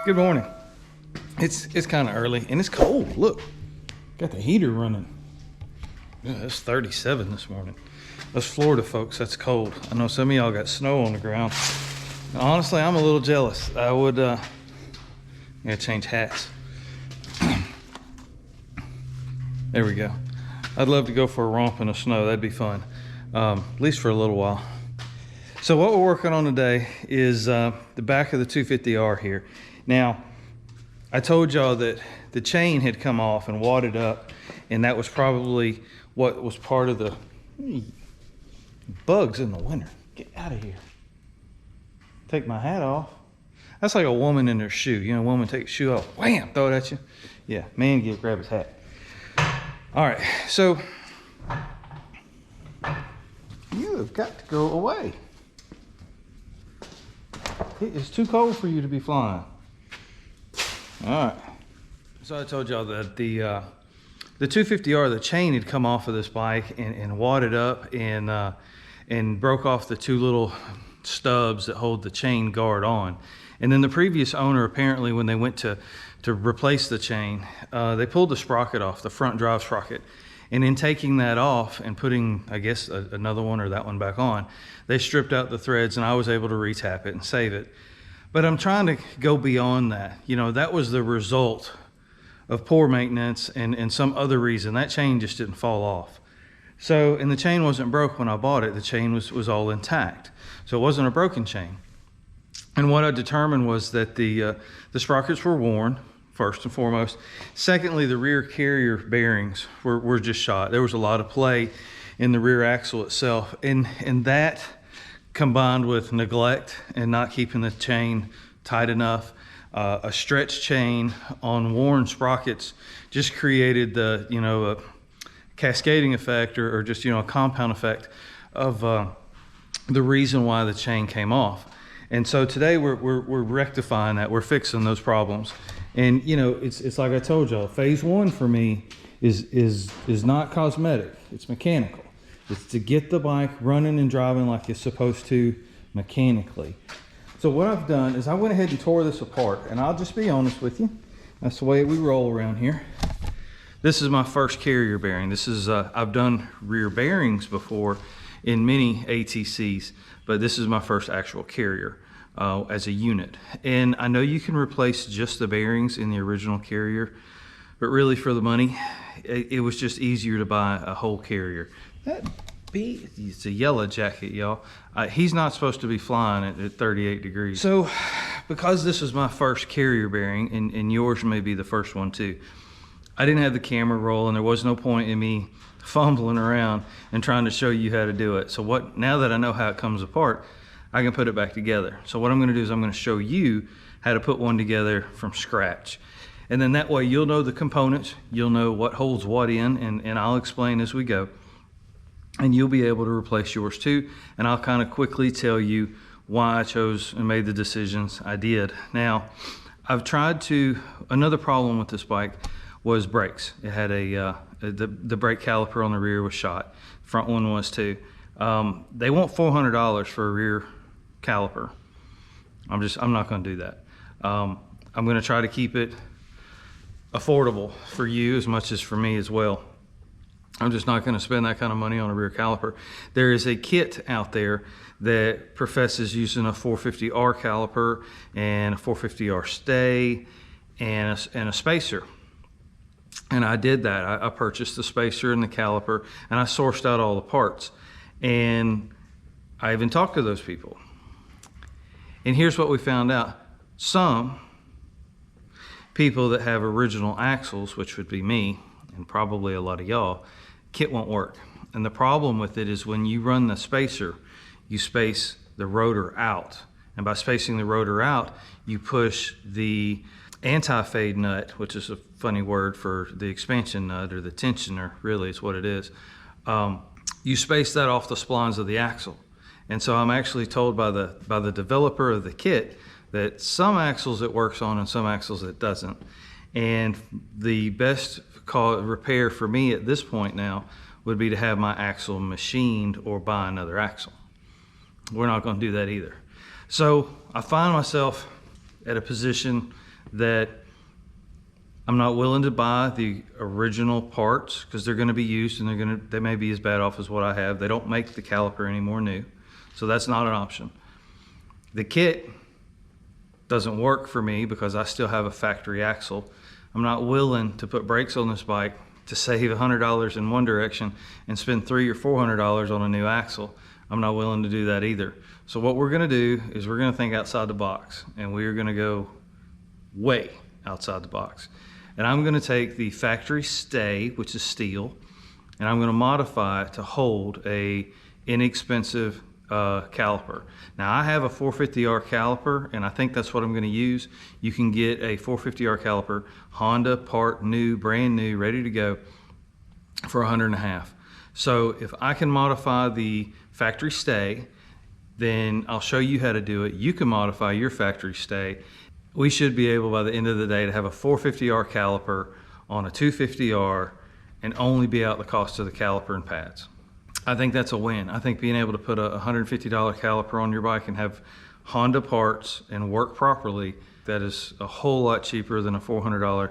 Good morning. It's kind of early and it's cold. Look, got the heater running. Yeah, it's 37 this morning. Us Florida folks, that's cold. I know some of y'all got snow on the ground. And honestly, I'm a little jealous. I would, gotta change hats. There we go. I'd love to go for a romp in the snow. That'd be fun, at least for a little while. So what we're working on today is the back of the 250R here. Now, I told y'all that the chain had come off and wadded up, and that was probably what was part of the bugs in the winter. Get out of here. Take my hat off. That's like a woman in her shoe. You know, a woman take a shoe off, wham, throw it at you. Yeah, man, grab his hat. All right, so you have got to go away. It is too cold for you to be flying. All right. So I told y'all that the 250R, the chain had come off of this bike and wadded up and broke off the two little stubs that hold the chain guard on. And then the previous owner, apparently, when they went to replace the chain, they pulled the sprocket off, the front drive sprocket. And in taking that off and putting, I guess, another one or that one back on, they stripped out the threads and I was able to retap it and save it. But I'm trying to go beyond that. You know, that was the result of poor maintenance and some other reason. That chain just didn't fall off. So, and the chain wasn't broke when I bought it. The chain was all intact. So it wasn't a broken chain. And what I determined was that the sprockets were worn, first and foremost. Secondly, the rear carrier bearings were just shot. There was a lot of play in the rear axle itself. And that, combined with neglect and not keeping the chain tight enough, a stretch chain on worn sprockets just created the, you know, a cascading effect or just, you know, a compound effect of the reason why the chain came off. And so today we're rectifying that. We're fixing those problems. And, you know, it's like I told y'all, phase one for me is not cosmetic, it's mechanical. It's to get the bike running and driving like it's supposed to mechanically. So what I've done is I went ahead and tore this apart, and I'll just be honest with you. That's the way we roll around here. This is my first carrier bearing. This is, I've done rear bearings before in many ATCs, but this is my first actual carrier as a unit. And I know you can replace just the bearings in the original carrier, but really for the money, it was just easier to buy a whole carrier. That bee, it's a yellow jacket, y'all. He's not supposed to be flying at 38 degrees. So, because this is my first carrier bearing, and yours may be the first one too, I didn't have the camera roll, and there was no point in me fumbling around and trying to show you how to do it. So now that I know how it comes apart, I can put it back together. So what I'm gonna do is I'm gonna show you how to put one together from scratch. And then that way you'll know the components, you'll know what holds what in, and I'll explain as we go. And you'll be able to replace yours too. And I'll kind of quickly tell you why I chose and made the decisions I did. Now, I've tried to, another problem with this bike was brakes. It had the brake caliper on the rear was shot. Front one was too. They want $400 for a rear caliper. I'm not gonna do that. I'm gonna try to keep it affordable for you as much as for me as well. I'm just not going to spend that kind of money on a rear caliper. There is a kit out there that professes using a 450R caliper and a 450R stay and a spacer. And I did that. I purchased the spacer and the caliper, and I sourced out all the parts. And I even talked to those people. And here's what we found out. Some people that have original axles, which would be me, and probably a lot of y'all, kit won't work. And the problem with it is when you run the spacer, you space the rotor out. And by spacing the rotor out, you push the anti-fade nut, which is a funny word for the expansion nut or the tensioner, really is what it is. You space that off the splines of the axle. And so I'm actually told by the developer of the kit that some axles it works on and some axles it doesn't. And the best repair for me at this point now would be to have my axle machined or buy another axle. We're not going to do that either. So I find myself at a position that I'm not willing to buy the original parts because they're going to be used and they may be as bad off as what I have. They don't make the caliper anymore new, so that's not an option. The kit doesn't work for me because I still have a factory axle. I'm not willing to put brakes on this bike to save $100 in one direction and spend $300 or $400 on a new axle. I'm not willing to do that either. So what we're going to do is we're going to think outside the box, and we are going to go way outside the box. And I'm going to take the factory stay, which is steel, and I'm going to modify it to hold a inexpensive caliper. Now I have a 450R caliper, and I think that's what I'm going to use. You can get a 450R caliper, Honda part new, brand new, ready to go for $100.50. So if I can modify the factory stay, then I'll show you how to do it. You can modify your factory stay. We should be able by the end of the day to have a 450R caliper on a 250R and only be out the cost of the caliper and pads. I think that's a win. I think being able to put a $150 caliper on your bike and have Honda parts and work properly, that is a whole lot cheaper than a $400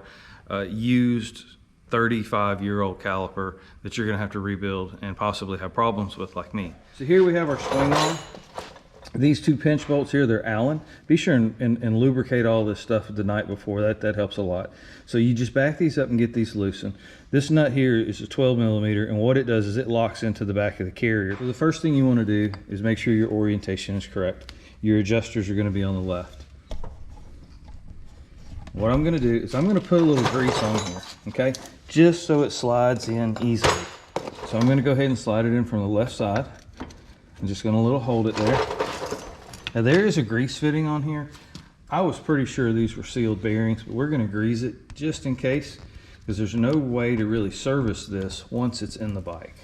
used 35-year-old caliper that you're gonna have to rebuild and possibly have problems with, like me. So here we have our swing arm. These two pinch bolts here, they're Allen. Be sure and lubricate all this stuff the night before. That helps a lot. So you just back these up and get these loosened. This nut here is a 12mm, and what it does is it locks into the back of the carrier. So the first thing you want to do is make sure your orientation is correct. Your adjusters are going to be on the left. What I'm going to do is I'm going to put a little grease on here, okay? Just so it slides in easily. So I'm going to go ahead and slide it in from the left side. I'm just going to hold it there. Now there is a grease fitting on here. I was pretty sure these were sealed bearings, but we're going to grease it just in case, because there's no way to really service this once it's in the bike.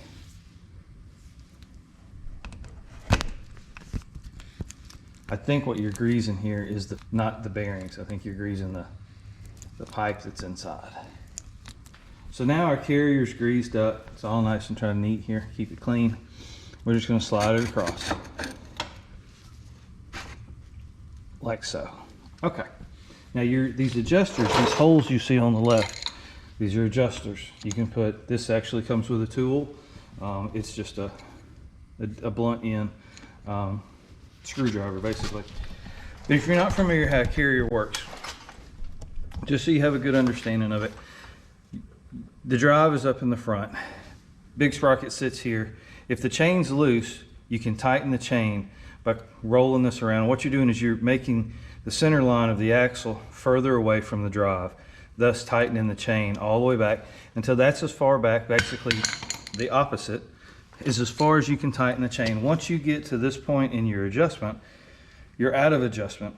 I think what you're greasing here is not the bearings. I think you're greasing the pipe that's inside. So now our carrier's greased up. It's all nice and try to neat here. Keep it clean. We're just going to slide it across. Like so. Okay. Now these adjusters, these holes you see on the left, these are adjusters. You can put, this actually comes with a tool. It's just a blunt end screwdriver basically. But if you're not familiar how a carrier works, just so you have a good understanding of it, the drive is up in the front. Big sprocket sits here. If the chain's loose, you can tighten the chain by rolling this around. What you're doing is you're making the center line of the axle further away from the drive, thus tightening the chain all the way back until that's as far back, basically the opposite, is as far as you can tighten the chain. Once you get to this point in your adjustment, you're out of adjustment,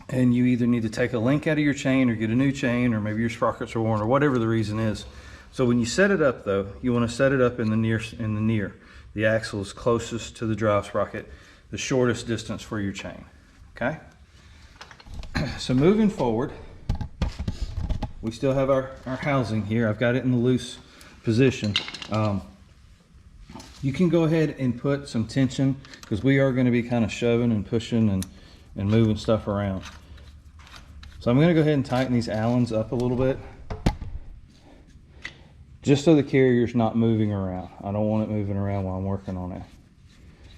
and you either need to take a link out of your chain or get a new chain, or maybe your sprockets are worn, or whatever the reason is. So when you set it up though, you want to set it up in the near. The axle is closest to the drive sprocket, the shortest distance for your chain, okay? So moving forward, we still have our housing here. I've got it in the loose position. You can go ahead and put some tension, because we are going to be kind of shoving and pushing and moving stuff around. So I'm going to go ahead and tighten these Allens up a little bit, just so the carrier's not moving around. I don't want it moving around while I'm working on it.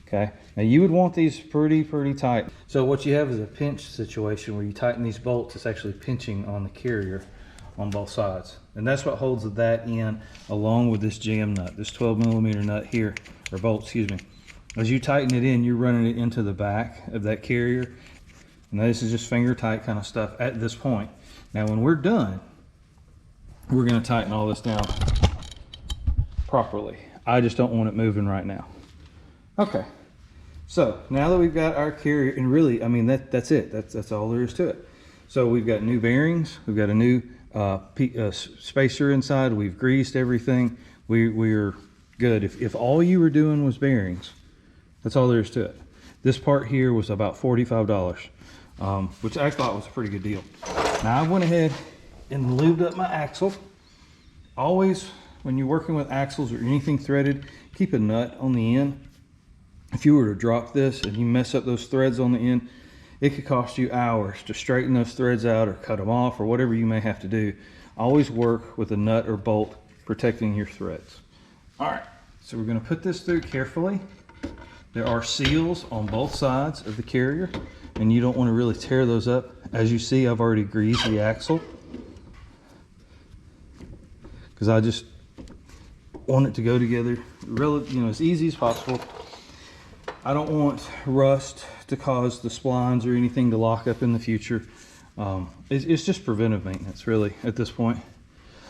Okay, now you would want these pretty tight. So what you have is a pinch situation where you tighten these bolts. It's actually pinching on the carrier on both sides, and that's what holds that in, along with this jam nut, this 12mm nut here, or bolt, excuse me. As you tighten it in, you're running it into the back of that carrier, and this is just finger tight kind of stuff at this point. Now when we're done, we're going to tighten all this down properly. I just don't want it moving right now. Okay, so now that we've got our carrier, and really, I mean, that's it. That's all there is to it. So we've got new bearings, we've got a new spacer inside, we've greased everything, we're good. If all you were doing was bearings, that's all there is to it. This part here was about $45, which I thought was a pretty good deal. Now I went ahead and lubed up my axle. Always, when you're working with axles or anything threaded, keep a nut on the end. If you were to drop this and you mess up those threads on the end, it could cost you hours to straighten those threads out or cut them off or whatever you may have to do. Always work with a nut or bolt protecting your threads. All right, so we're going to put this through carefully. There are seals on both sides of the carrier, and you don't want to really tear those up. As you see, I've already greased the axle because I just want it to go together as easy as possible. I don't want rust to cause the splines or anything to lock up in the future. It's just preventive maintenance really at this point.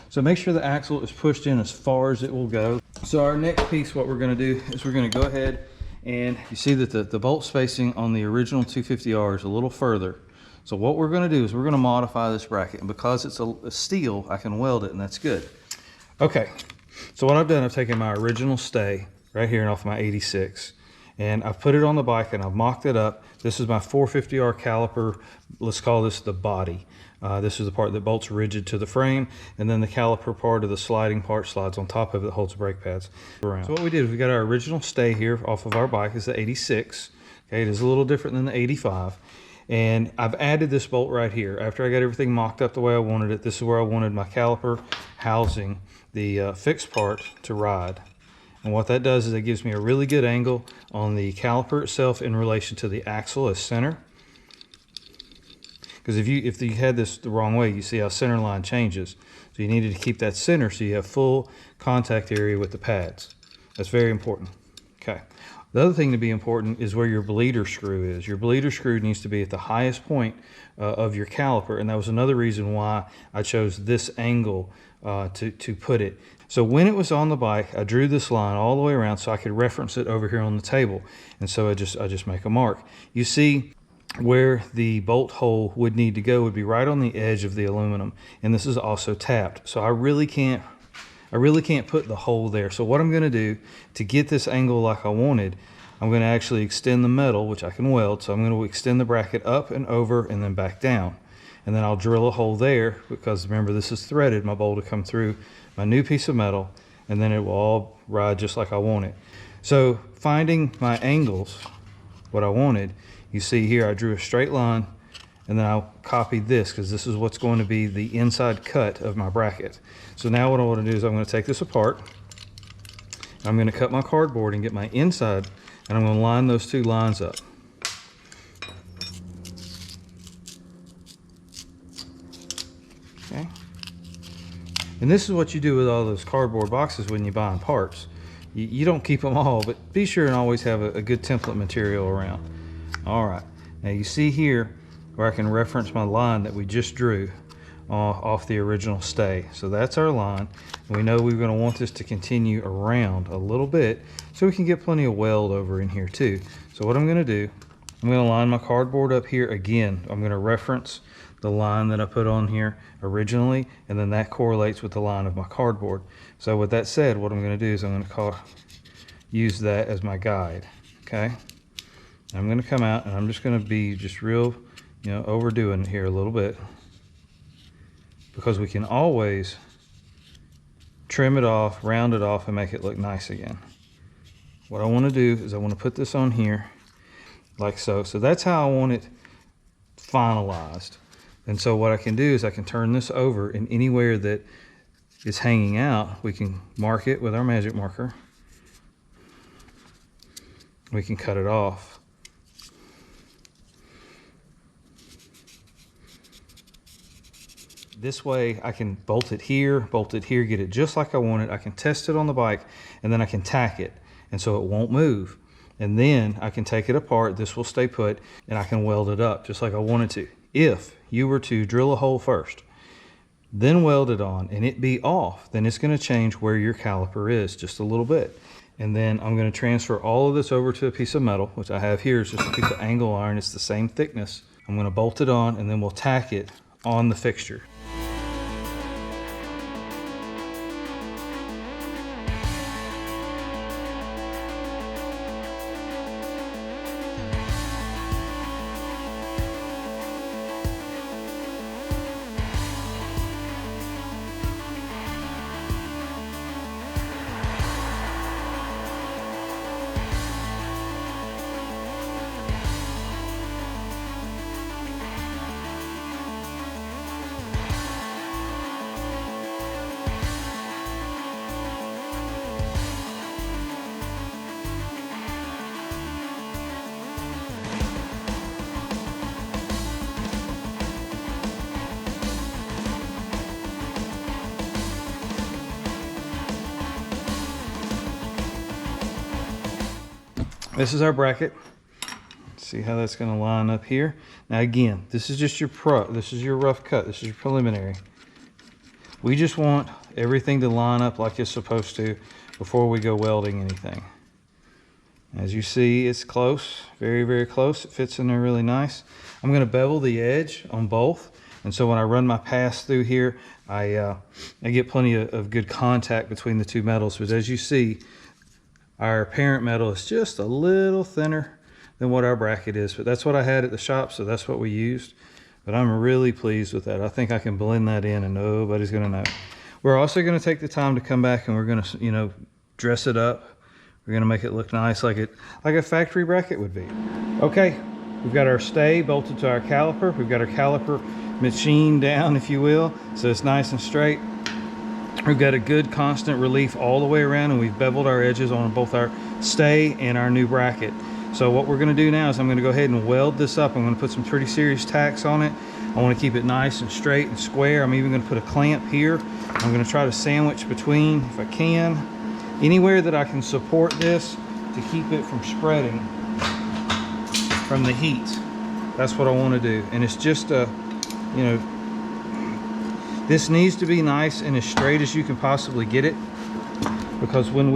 So make sure the axle is pushed in as far as it will go. So our next piece, what we're going to do is we're going to go ahead, and you see that the bolt spacing on the original 250R is a little further. So what we're going to do is we're going to modify this bracket, and because it's a steel, I can weld it, and that's good. Okay, so what I've done, I've taken my original stay right here off my 86, and I've put it on the bike and I've mocked it up. This is my 450R caliper. Let's call this the body. This is the part that bolts rigid to the frame, and then the caliper part of the sliding part slides on top of it that holds the brake pads around. So what we did is we got our original stay here off of our bike. Is the 86. Okay, it is a little different than the 85. And I've added this bolt right here. After I got everything mocked up the way I wanted it, this is where I wanted my caliper housing, the fixed part, to ride. And what that does is it gives me a really good angle on the caliper itself in relation to the axle as center. Because if you had this the wrong way, you see how center line changes. So you needed to keep that center so you have full contact area with the pads. That's very important. Okay. The other thing to be important is where your bleeder screw is. Your bleeder screw needs to be at the highest point of your caliper, and that was another reason why I chose this angle to put it. So when it was on the bike, I drew this line all the way around so I could reference it over here on the table. And so I just make a mark. You see where the bolt hole would need to go would be right on the edge of the aluminum, and this is also tapped. So I really can't put the hole there. So what I'm going to do to get this angle like I wanted, I'm going to actually extend the metal, which I can weld. So I'm going to extend the bracket up and over and then back down. And then I'll drill a hole there because remember, this is threaded. My bolt will come through my new piece of metal, and then it will all ride just like I want it. So finding my angles, what I wanted, you see here I drew a straight line, and then I'll copy this because this is what's going to be the inside cut of my bracket. So now what I want to do is I'm going to take this apart. I'm going to cut my cardboard and get my inside, and I'm going to line those two lines up. Okay. And this is what you do with all those cardboard boxes when you're buying parts. You don't keep them all, but be sure and always have a good template material around. All right. Now you see here where I can reference my line that we just drew off the original stay. So that's our line. We know we're going to want this to continue around a little bit so we can get plenty of weld over in here too. So what I'm going to do, I'm going to line my cardboard up here again. I'm going to reference the line that I put on here originally, and then that correlates with the line of my cardboard. So with that said, what I'm going to do is I'm going to use that as my guide. Okay. I'm going to come out and I'm just going to be just real, overdoing it here a little bit, because we can always trim it off, round it off, and make it look nice again. What I want to do is I want to put this on here like so. So that's how I want it finalized. And so what I can do is I can turn this over, and anywhere that is hanging out, we can mark it with our magic marker. We can cut it off. This way I can bolt it here, get it just like I want it. I can test it on the bike, and then I can tack it, and so it won't move. And then I can take it apart, this will stay put, and I can weld it up just like I want it to. If you were to drill a hole first, then weld it on, and it be off, then it's going to change where your caliper is just a little bit. And then I'm going to transfer all of this over to a piece of metal, which I have here. It's just a piece of angle iron. It's the same thickness. I'm going to bolt it on, and then we'll tack it on the fixture. This is our bracket. See how that's going to line up here. Now again, this is just your this is your rough cut. This is your preliminary. We just want everything to line up like it's supposed to before we go welding anything. As you see, it's close, very, very close. It fits in there really nice. I'm going to bevel the edge on both. And so when I run my pass through here, I get plenty of good contact between the two metals. But as you see, our parent metal is just a little thinner than what our bracket is. But that's what I had at the shop, so that's what we used. But I'm really pleased with that. I think I can blend that in and nobody's going to know. We're also going to take the time to come back and we're going to, you know, dress it up. We're going to make it look nice like a factory bracket would be. Okay, we've got our stay bolted to our caliper. We've got our caliper machined down, if you will, so it's nice and straight. We've got a good constant relief all the way around, and we've beveled our edges on both our stay and our new bracket. So what we're going to do now is I'm going to go ahead and weld this up. I'm going to put some pretty serious tacks on it. I want to keep it nice and straight and square. I'm even going to put a clamp here. I'm going to try to sandwich between, if I can, anywhere that I can support this to keep it from spreading from the heat. That's what I want to do. And it's just a, you know, this needs to be nice and as straight as you can possibly get it, because when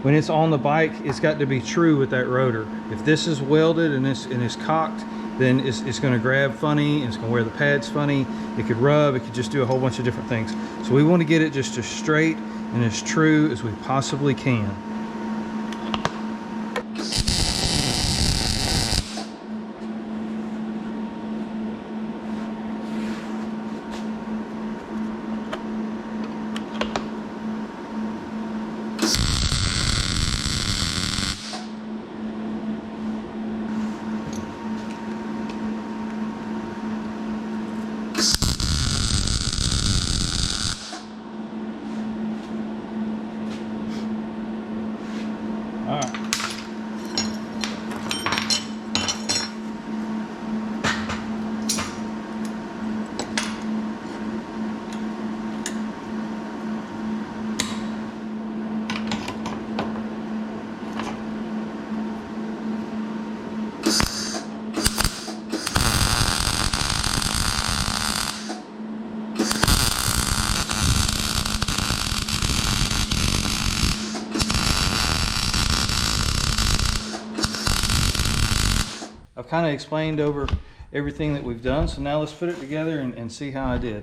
it's on the bike, it's got to be true with that rotor. If this is welded and it's cocked, then it's going to grab funny, and it's going to wear the pads funny. It could rub, it could just do a whole bunch of different things. So we want to get it just as straight and as true as we possibly can. I've kind of explained over everything that we've done, so now let's put it together and see how I did.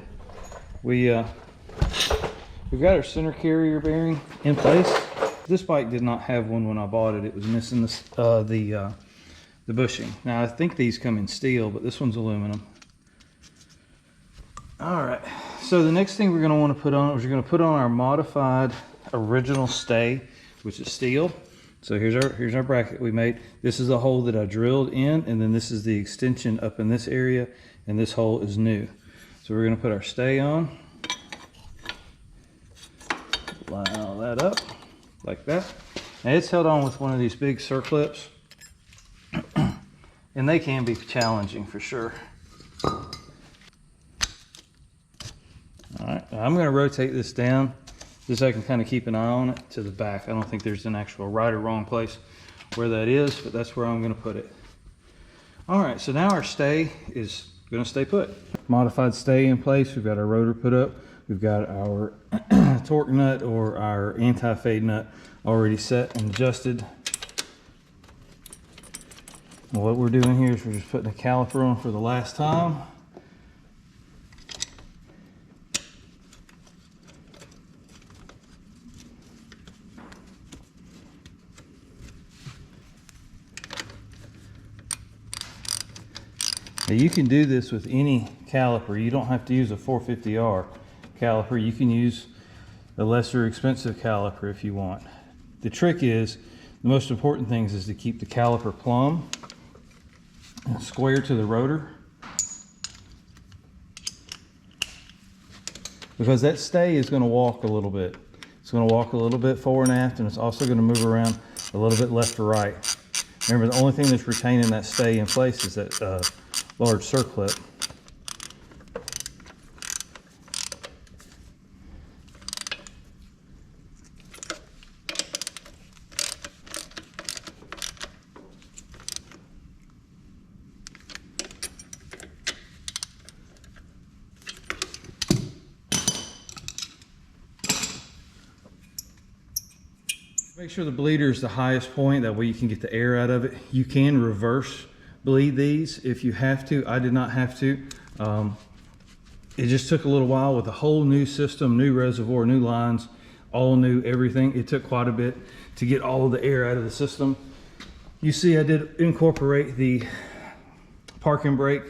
We've got our center carrier bearing in place. This bike did not have one when I bought it. It was missing the bushing. Now I think these come in steel, but this one's aluminum. All right, so the next thing we're going to want to put on is we're going to put on our modified original stay, which is steel. So here's our bracket we made. This is the hole that I drilled in, and then this is the extension up in this area, and this hole is new. So we're going to put our stay on. Line all that up like that. Now it's held on with one of these big circlips, and they can be challenging for sure. All right, I'm going to rotate this down just so I can kind of keep an eye on it to the back. I don't think there's an actual right or wrong place where that is, but that's where I'm going to put it. All right, so now our stay is going to stay put. Modified stay in place. We've got our rotor put up. We've got our torque nut or our anti-fade nut already set and adjusted. And what we're doing here is we're just putting the caliper on for the last time. Now you can do this with any caliper. You don't have to use a 450R caliper. You can use a lesser expensive caliper if you want. The trick is, the most important thing is to keep the caliper plumb and square to the rotor, because that stay is going to walk a little bit. It's going to walk a little bit forward and aft, and it's also going to move around a little bit left to right. Remember, the only thing that's retaining that stay in place is that large circlip. Make sure the bleeder is the highest point, that way you can get the air out of it. You can reverse bleed these if you have to. I did not have to. It just took a little while with a whole new system, new reservoir, new lines, all new everything. It took quite a bit to get all of the air out of the system. You see, I did incorporate the parking brake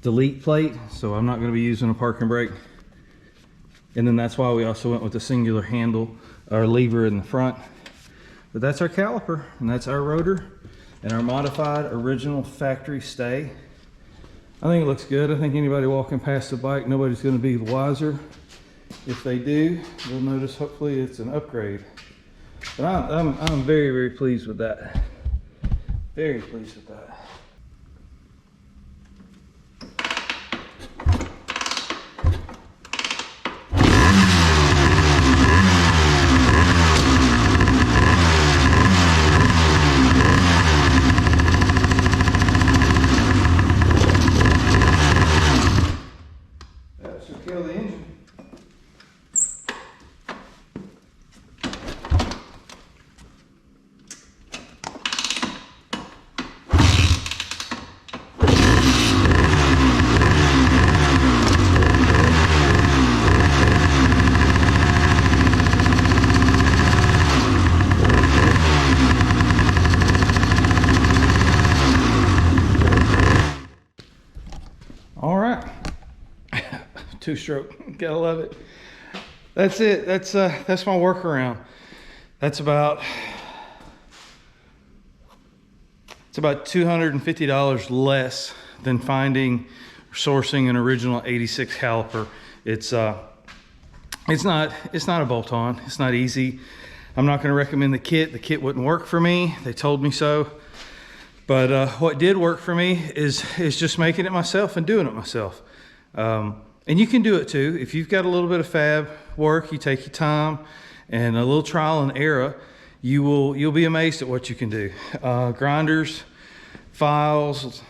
delete plate, so I'm not going to be using a parking brake. And then that's why we also went with the singular handle or lever in the front. But that's our caliper, and that's our rotor, and our modified original factory stay. I think it looks good. I think anybody walking past the bike, nobody's going to be the wiser. If they do, they'll notice hopefully it's an upgrade. But I'm very, very pleased with that. Very pleased with that. Two-stroke, gotta love it. That's it. That's my workaround. That's about $250 less than finding or sourcing an original 86 caliper. It's not a bolt-on. It's not easy. I'm not going to recommend the kit. The kit wouldn't work for me. They told me so. But what did work for me is just making it myself and doing it myself. And you can do it too. If you've got a little bit of fab work, you take your time and a little trial and error, you'll be amazed at what you can do. Grinders, files,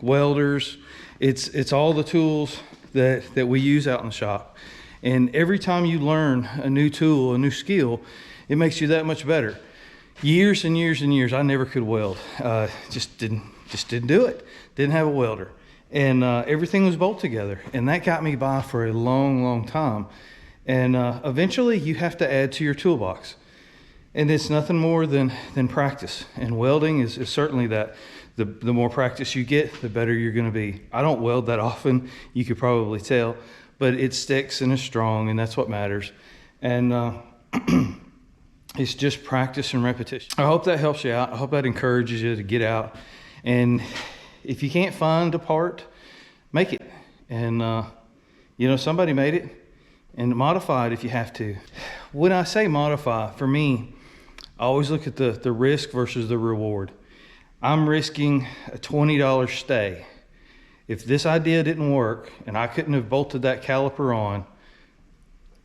welders, it's all the tools that we use out in the shop. And every time you learn a new tool, a new skill, it makes you that much better. Years and years and years, I never could weld. Just didn't do it. Didn't have a welder. And everything was bolt together, and that got me by for a long, long time. And eventually you have to add to your toolbox, and it's nothing more than practice. And welding is certainly that. The more practice you get, the better you're going to be. I don't weld that often, you could probably tell, but it sticks and is strong, and that's what matters. And it's just practice and repetition. I hope that helps you out. I hope that encourages you to get out. And if you can't find a part, make it. And you know, somebody made it, and modify it if you have to. When I say modify, for me, I always look at the risk versus the reward. I'm risking a $20 stay. If this idea didn't work and I couldn't have bolted that caliper on,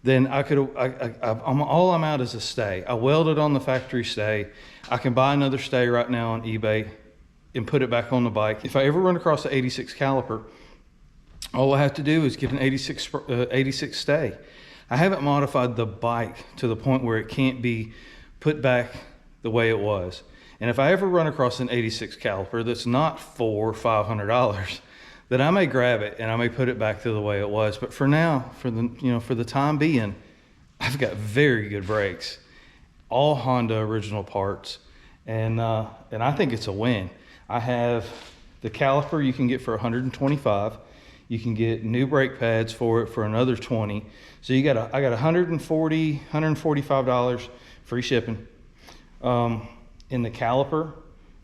then all I'm out is a stay. I welded on the factory stay. I can buy another stay right now on eBay and put it back on the bike. If I ever run across the 86 caliper, all I have to do is get an 86 stay. I haven't modified the bike to the point where it can't be put back the way it was. And if I ever run across an 86 caliper that's not $400 or $500, then I may grab it and I may put it back to the way it was. But for now, for the time being, I've got very good brakes, all Honda original parts, and I think it's a win. I have the caliper you can get for $125. You can get new brake pads for it for another $20. So I got $145 free shipping in the caliper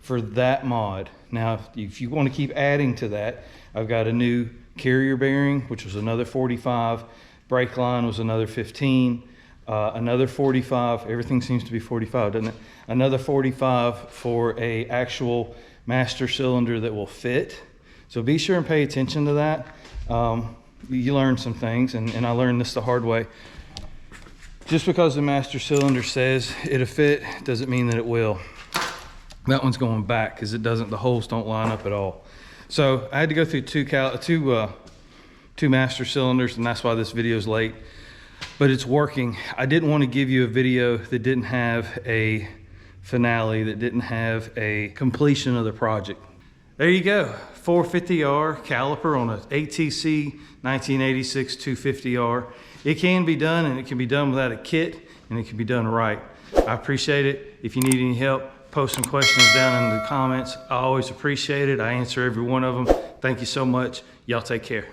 for that mod. Now, if you want to keep adding to that, I've got a new carrier bearing, which was another $45. Brake line was another $15. Another $45. Everything seems to be $45, doesn't it? Another $45 for a actual master cylinder that will fit. So be sure and pay attention to that. You learn some things, and I learned this the hard way. Just because the master cylinder says it'll fit doesn't mean that it will. That one's going back because it doesn't. The holes don't line up at all. So I had to go through two master cylinders, and that's why this video is late. but it's working. I didn't want to give you a video that didn't have a finale, that didn't have a completion of the project. There you go, 450R caliper on an ATC 1986 250R. It can be done, and it can be done without a kit, and it can be done right. I appreciate it. If you need any help, post some questions down in the comments. I always appreciate it. I answer every one of them. Thank you so much. Y'all take care.